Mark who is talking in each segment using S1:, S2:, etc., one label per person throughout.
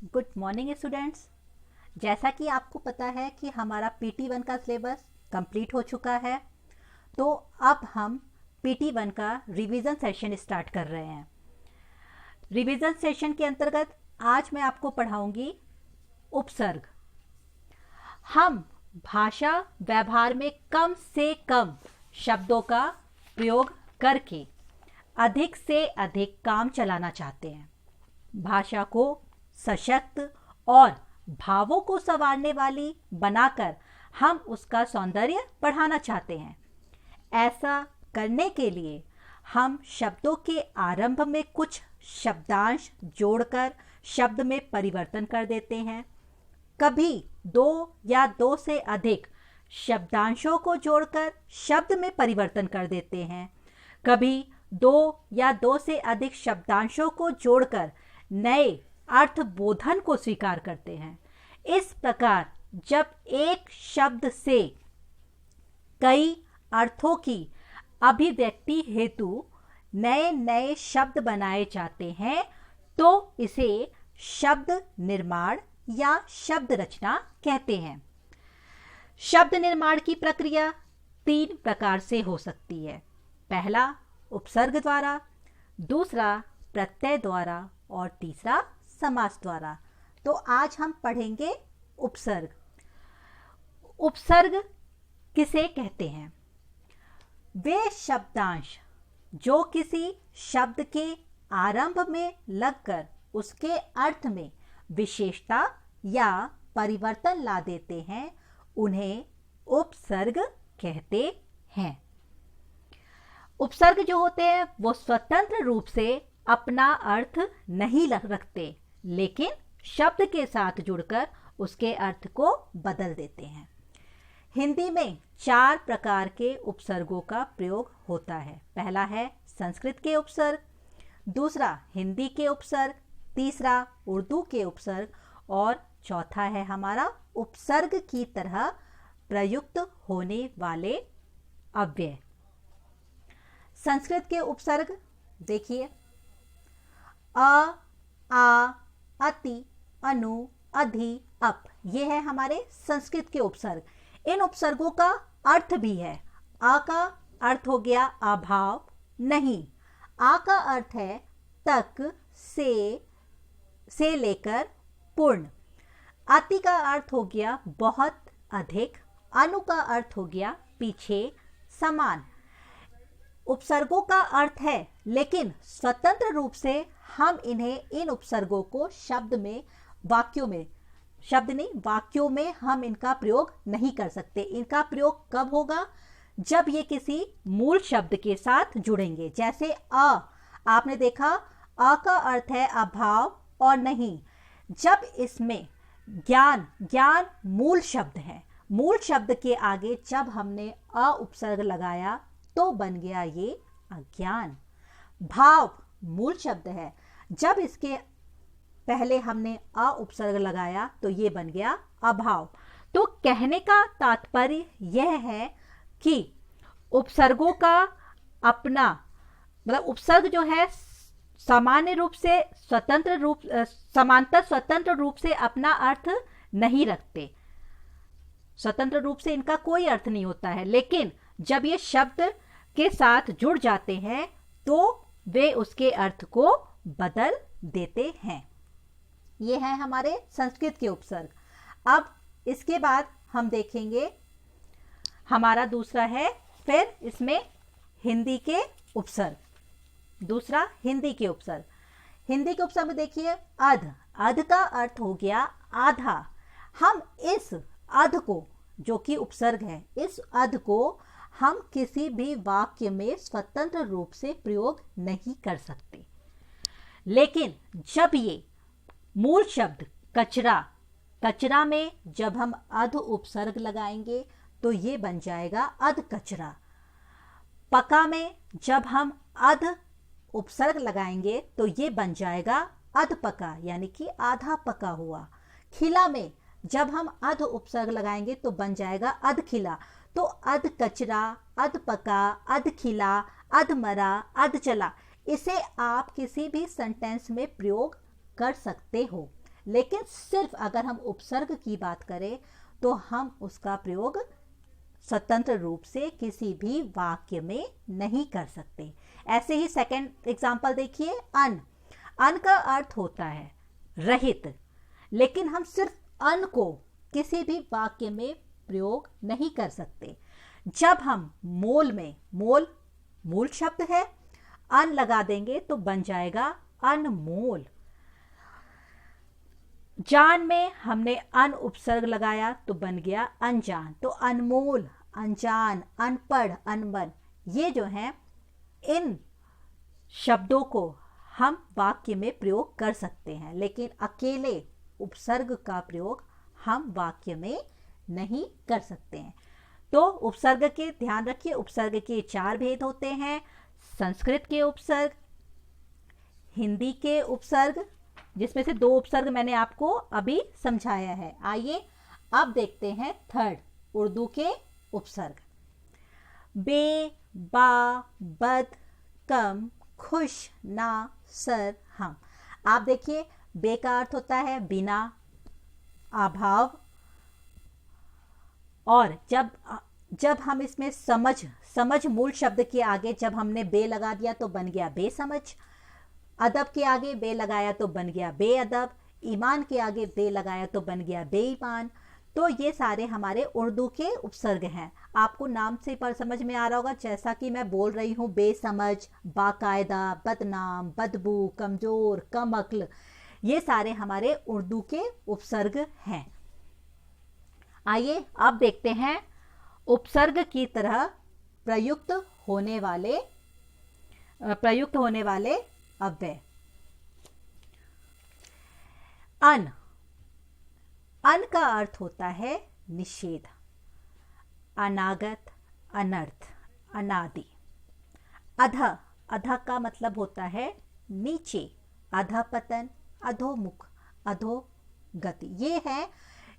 S1: Good morning students. जैसा कि आपको पता है कि हमारा PT1 का सिलेबस कंप्लीट हो चुका है, तो अब हम PT1 का रिवीजन सेशन स्टार्ट कर रहे हैं। रिवीजन सेशन के अंतर्गत आज मैं आपको पढ़ाऊंगी उपसर्ग। हम भाषा व्यवहार में कम से कम शब्दों का प्रयोग करके अधिक से अधिक काम चलाना चाहते हैं। भाषा को सशक्त और भावों को संवारने वाली बनाकर हम उसका सौंदर्य बढ़ाना चाहते हैं। ऐसा करने के लिए हम शब्दों के आरंभ में कुछ शब्दांश जोड़कर शब्द में परिवर्तन कर देते हैं। कभी दो या दो से अधिक शब्दांशों को जोड़कर शब्द में परिवर्तन कर देते हैं। कभी दो या दो से अधिक शब्दांशों को जोड़कर नए अर्थ बोधन को स्वीकार करते हैं। इस प्रकार जब एक शब्द से कई अर्थों की अभिव्यक्ति हेतु नए नए शब्द बनाए जाते हैं तो इसे शब्द निर्माण या शब्द रचना कहते हैं। शब्द निर्माण की प्रक्रिया 3 प्रकार से हो सकती है। पहला उपसर्ग द्वारा, दूसरा प्रत्यय द्वारा और तीसरा समास द्वारा। तो आज हम पढ़ेंगे उपसर्ग। उपसर्ग किसे कहते हैं? वे शब्दांश जो किसी शब्द के आरंभ में लगकर उसके अर्थ में विशेषता या परिवर्तन ला देते हैं, उन्हें उपसर्ग कहते हैं। उपसर्ग जो होते हैं वो स्वतंत्र रूप से अपना अर्थ नहीं रखते, लेकिन शब्द के साथ जुड़कर उसके अर्थ को बदल देते हैं। हिंदी में 4 प्रकार के उपसर्गों का प्रयोग होता है। पहला है संस्कृत के उपसर्ग, दूसरा हिंदी के उपसर्ग, तीसरा उर्दू के उपसर्ग और चौथा है हमारा उपसर्ग की तरह प्रयुक्त होने वाले अव्यय। संस्कृत के उपसर्ग देखिए, अ, आ, अति, अनु, अधि, अप, ये है हमारे संस्कृत के उपसर्ग। इन उपसर्गों का अर्थ भी है। आ का अर्थ हो गया अभाव, नहीं। आ का अर्थ है तक, से लेकर पूर्ण। अति का अर्थ हो गया बहुत, अधिक। अनु का अर्थ हो गया पीछे, समान। उपसर्गों का अर्थ है, लेकिन स्वतंत्र रूप से हम इन उपसर्गों को वाक्यों में हम इनका प्रयोग नहीं कर सकते। इनका प्रयोग कब होगा? जब ये किसी मूल शब्द के साथ जुड़ेंगे। जैसे अ, आपने देखा अ का अर्थ है अभाव और नहीं। जब इसमें ज्ञान मूल शब्द है, मूल शब्द के आगे जब हमने अ उपसर्ग लगाया तो बन गया ये अज्ञान। भाव मूल शब्द है, जब इसके पहले हमने अ उपसर्ग लगाया तो ये बन गया अभाव। तो कहने का तात्पर्य यह है कि उपसर्गों का अपना उपसर्ग जो है स्वतंत्र रूप से अपना अर्थ नहीं रखते। स्वतंत्र रूप से इनका कोई अर्थ नहीं होता है, लेकिन जब ये शब्द के साथ जुड़ जाते हैं तो वे उसके अर्थ को बदल देते हैं। ये है हमारे संस्कृत के उपसर्ग। अब इसके बाद हम देखेंगे हमारा दूसरा है फिर इसमें हिंदी के उपसर्ग। दूसरा हिंदी के उपसर्ग। हिंदी के उपसर्ग में देखिए अध का अर्थ हो गया आधा। हम इस अध को, जो कि उपसर्ग है, इस अध को हम किसी भी वाक्य में स्वतंत्र रूप से प्रयोग नहीं कर सकते। लेकिन जब ये मूल शब्द कचरा में जब हम अध उपसर्ग लगाएंगे तो ये बन जाएगा अध कचरा। पका में जब हम अध उपसर्ग लगाएंगे तो ये बन जाएगा अध पका, यानी कि आधा पका हुआ। खिला में जब हम अध उपसर्ग लगाएंगे तो बन जाएगा अध खिला। तो अध कचरा, अध पका, अध खिला, अध मरा, अध चला, इसे आप किसी भी सेंटेंस में प्रयोग कर सकते हो। लेकिन सिर्फ अगर हम उपसर्ग की बात करें तो हम उसका प्रयोग स्वतंत्र रूप से किसी भी वाक्य में नहीं कर सकते। ऐसे ही सेकंड एग्जांपल देखिए, अन। अन का अर्थ होता है रहित, लेकिन हम सिर्फ अन को किसी भी वाक्य में प्रयोग नहीं कर सकते। जब हम मोल में, मोल मूल शब्द है, अन लगा देंगे तो बन जाएगा अनमोल। जान में हमने अन उपसर्ग लगाया तो बन गया अनजान। तो अनमोल, अनजान, अनपढ़, अनबन, ये जो हैं इन शब्दों को हम वाक्य में प्रयोग कर सकते हैं, लेकिन अकेले उपसर्ग का प्रयोग हम वाक्य में नहीं कर सकते हैं। तो उपसर्ग के ध्यान रखिए, उपसर्ग के 4 भेद होते हैं। संस्कृत के उपसर्ग, हिंदी के उपसर्ग, जिसमें से 2 उपसर्ग मैंने आपको अभी समझाया है। आइए अब देखते हैं थर्ड, उर्दू के उपसर्ग। बे, बा, बद, कम, खुश, ना, सर, हम। आप देखिए, बे का अर्थ होता है बिना, अभाव, और जब हम इसमें समझ मूल शब्द के आगे जब हमने बे लगा दिया तो बन गया बेसमझ। अदब के आगे बे लगाया तो बन गया बेअदब। ईमान के आगे बे लगाया तो बन गया बेईमान। तो ये सारे हमारे उर्दू के उपसर्ग हैं। आपको नाम से पर समझ में आ रहा होगा, जैसा कि मैं बोल रही हूँ, बेसमझ, बाकायदा, बदनाम, बदबू, कमजोर, कम अक्ल, ये सारे हमारे उर्दू के उपसर्ग हैं। आइए अब देखते हैं उपसर्ग की तरह प्रयुक्त होने वाले अव्यय। अन। अन का अर्थ होता है निषेध, अनागत, अनर्थ, अनादि। अध। अध का मतलब होता है नीचे, अधपतन, अधोमुख, अधोगति।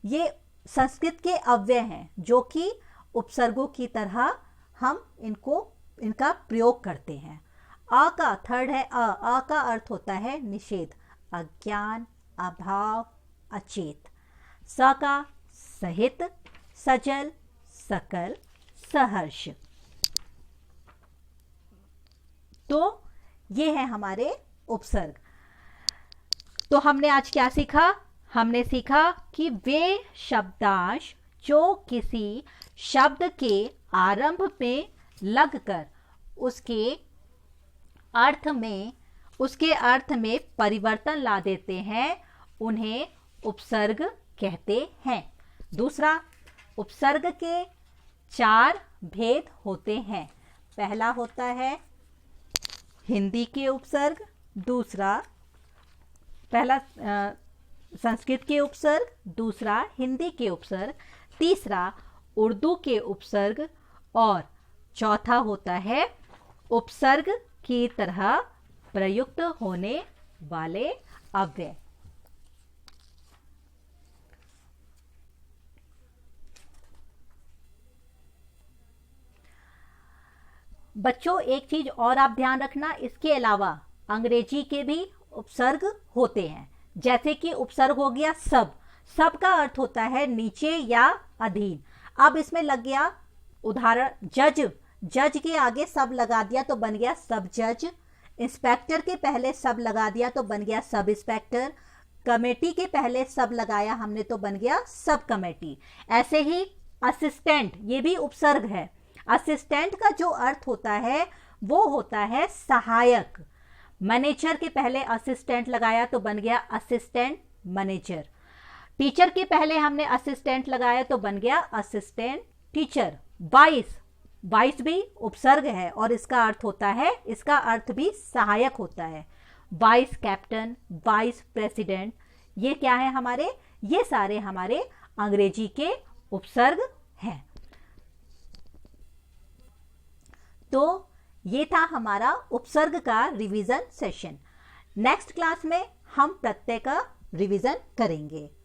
S1: ये संस्कृत के अव्यय हैं जो कि उपसर्गों की तरह हम इनका प्रयोग करते हैं। अ का थर्ड है अ। अ का अर्थ होता है निषेध, अज्ञान, अभाव, अचेत। स का सहित, सजल, सकल, सहर्ष। तो ये है हमारे उपसर्ग। तो हमने आज क्या सीखा? हमने सीखा कि वे शब्दांश जो किसी शब्द के आरंभ में लगकर उसके अर्थ में परिवर्तन ला देते हैं, उन्हें उपसर्ग कहते हैं। दूसरा, उपसर्ग के 4 भेद होते हैं। पहला होता है हिंदी के उपसर्ग, पहला संस्कृत के उपसर्ग, दूसरा हिंदी के उपसर्ग, तीसरा उर्दू के उपसर्ग, और चौथा होता है उपसर्ग की तरह प्रयुक्त होने वाले अव्यय। बच्चों, एक चीज और आप ध्यान रखना, इसके अलावा अंग्रेजी के भी उपसर्ग होते हैं। जैसे कि उपसर्ग हो गया सब। सब का अर्थ होता है नीचे या अधीन। अब इसमें लग गया उदाहरण, जज के आगे सब लगा दिया तो बन गया सब जज। इंस्पेक्टर के पहले सब लगा दिया तो बन गया सब इंस्पेक्टर। कमेटी के पहले सब लगाया हमने तो बन गया सब कमेटी। ऐसे ही असिस्टेंट, ये भी उपसर्ग है। असिस्टेंट का जो अर्थ होता है वो होता है सहायक। मैनेजर के पहले असिस्टेंट लगाया तो बन गया असिस्टेंट मैनेजर। टीचर के पहले हमने असिस्टेंट लगाया तो बन गया असिस्टेंट टीचर। वाइस भी उपसर्ग है और इसका अर्थ भी सहायक होता है। वाइस कैप्टन, वाइस प्रेसिडेंट, ये क्या है हमारे? ये सारे हमारे अंग्रेजी के उपसर्ग हैं। तो ये था हमारा उपसर्ग का रिवीजन सेशन। नेक्स्ट क्लास में हम प्रत्यय का रिवीजन करेंगे।